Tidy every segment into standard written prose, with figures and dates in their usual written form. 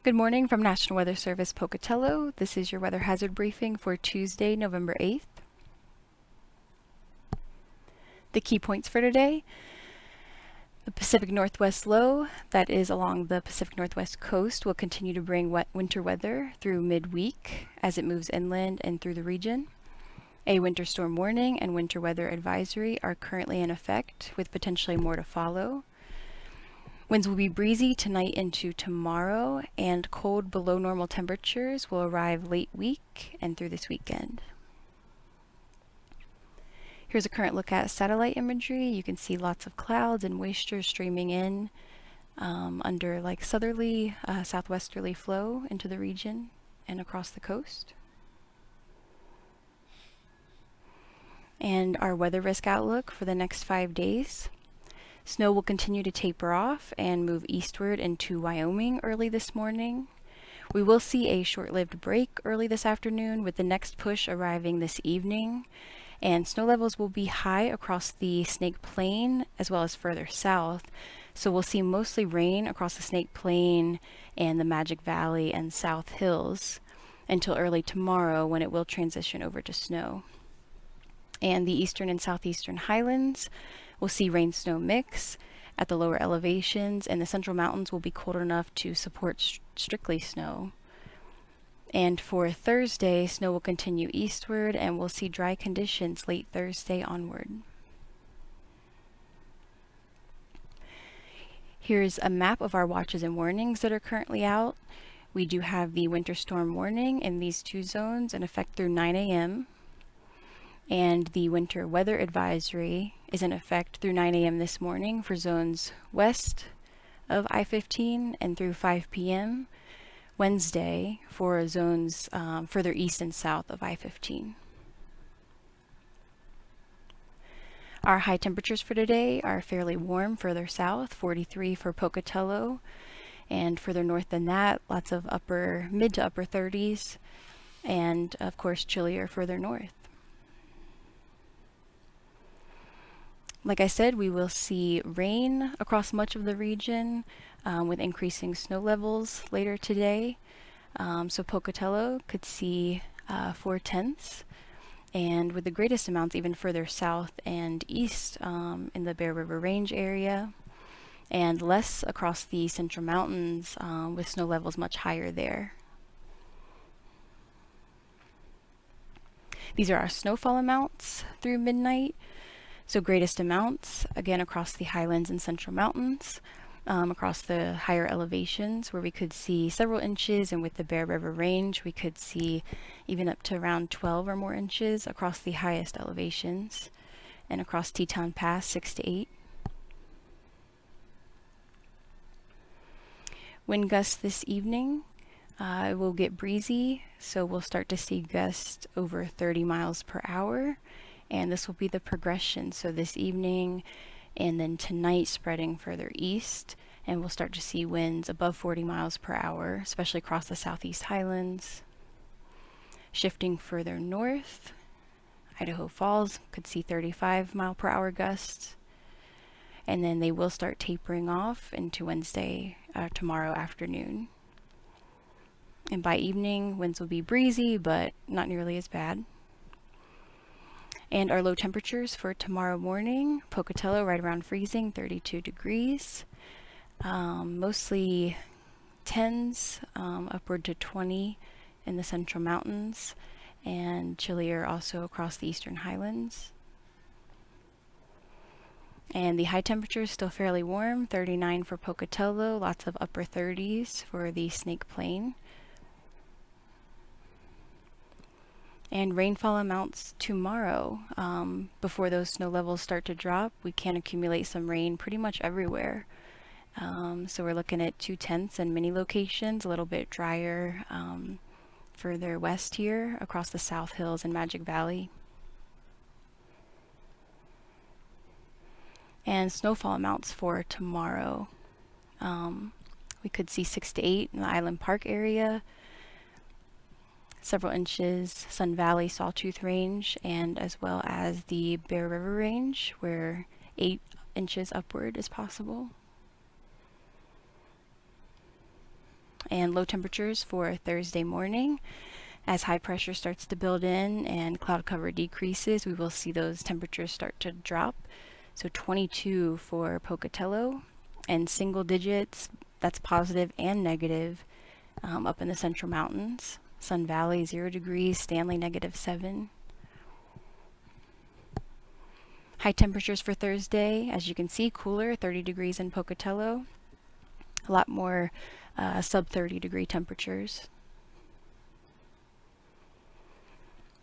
Good morning from National Weather Service Pocatello. This is your weather hazard briefing for Tuesday, November 8th. The key points for today: the Pacific Northwest low that is along the Pacific Northwest coast will continue to bring wet winter weather through midweek as it moves inland and through the region. A winter storm warning and winter weather advisory are currently in effect, with potentially more to follow. Winds will be breezy tonight into tomorrow, and cold below normal temperatures will arrive late week and through this weekend. Here's a current look at satellite imagery. You can see lots of clouds and moisture streaming in under like southerly, southwesterly flow into the region and across the coast. And our weather risk outlook for the next 5 days. Snow will continue to taper off and move eastward into Wyoming early this morning. We will see a short-lived break early this afternoon, with the next push arriving this evening. And snow levels will be high across the Snake Plain as well as further south. So we'll see mostly rain across the Snake Plain and the Magic Valley and South Hills until early tomorrow, when it will transition over to snow. And the eastern and southeastern highlands will see rain-snow mix at the lower elevations, and the central mountains will be cold enough to support strictly snow. And for Thursday, snow will continue eastward, and we'll see dry conditions late Thursday onward. Here's a map of our watches and warnings that are currently out. We do have the winter storm warning in these two zones in effect through 9 a.m. And the winter weather advisory is in effect through 9 a.m. this morning for zones west of I-15 and through 5 p.m. Wednesday for zones further east and south of I-15. Our high temperatures for today are fairly warm further south, 43 for Pocatello, and further north than that, lots of mid to upper 30s, and of course chillier further north. Like I said, we will see rain across much of the region with increasing snow levels later today. So Pocatello could see 4/10, and with the greatest amounts even further south and east in the Bear River Range area, and less across the Central Mountains with snow levels much higher there. These are our snowfall amounts through midnight. So greatest amounts, again, across the highlands and Central Mountains, across the higher elevations where we could see several inches, and with the Bear River Range, we could see even up to around 12 or more inches across the highest elevations, and across Teton Pass, 6 to 8. Wind gusts this evening, it will get breezy, so we'll start to see gusts over 30 miles per hour. And this will be the progression. So this evening and then tonight spreading further east, and we'll start to see winds above 40 miles per hour, especially across the southeast highlands. Shifting further north, Idaho Falls could see 35 mile per hour gusts. And then they will start tapering off into Wednesday, tomorrow afternoon. And by evening, winds will be breezy, but not nearly as bad. And our low temperatures for tomorrow morning: Pocatello right around freezing, 32 degrees. Mostly 10s, upward to 20 in the Central Mountains, and chillier also across the eastern highlands. And the high temperature is still fairly warm, 39 for Pocatello, lots of upper 30s for the Snake Plain. And rainfall amounts tomorrow, before those snow levels start to drop, we can accumulate some rain pretty much everywhere. So we're looking at 2/10 in many locations, a little bit drier further west here across the South Hills and Magic Valley. And snowfall amounts for tomorrow, we could see 6 to 8 in the Island Park area, several inches Sun Valley Sawtooth Range, and as well as the Bear River Range, where 8 inches upward is possible. and low temperatures for Thursday morning. As high pressure starts to build in and cloud cover decreases, we will see those temperatures start to drop. So 22 for Pocatello, and single digits, that's positive and negative, up in the Central Mountains. Sun Valley 0 degrees, Stanley -7. High temperatures for Thursday, as you can see, cooler, 30 degrees in Pocatello. A lot more sub 30 degree temperatures.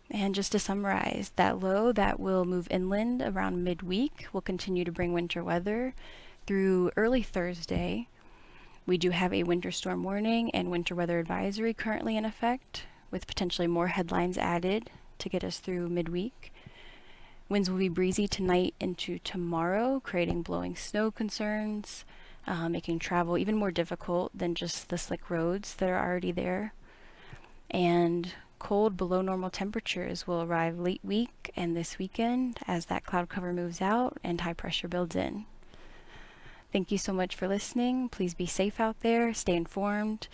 And just to summarize, that low that will move inland around midweek will continue to bring winter weather through early Thursday. We do have a winter storm warning and winter weather advisory currently in effect, with potentially more headlines added to get us through midweek. Winds will be breezy tonight into tomorrow, creating blowing snow concerns, making travel even more difficult than just the slick roads that are already there. And cold below normal temperatures will arrive late week and this weekend as that cloud cover moves out and high pressure builds in. Thank you so much for listening. Please be safe out there, stay informed.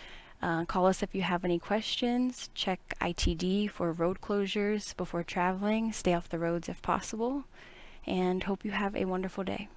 Call us if you have any questions. Check ITD for road closures before traveling. Stay off the roads if possible. And hope you have a wonderful day.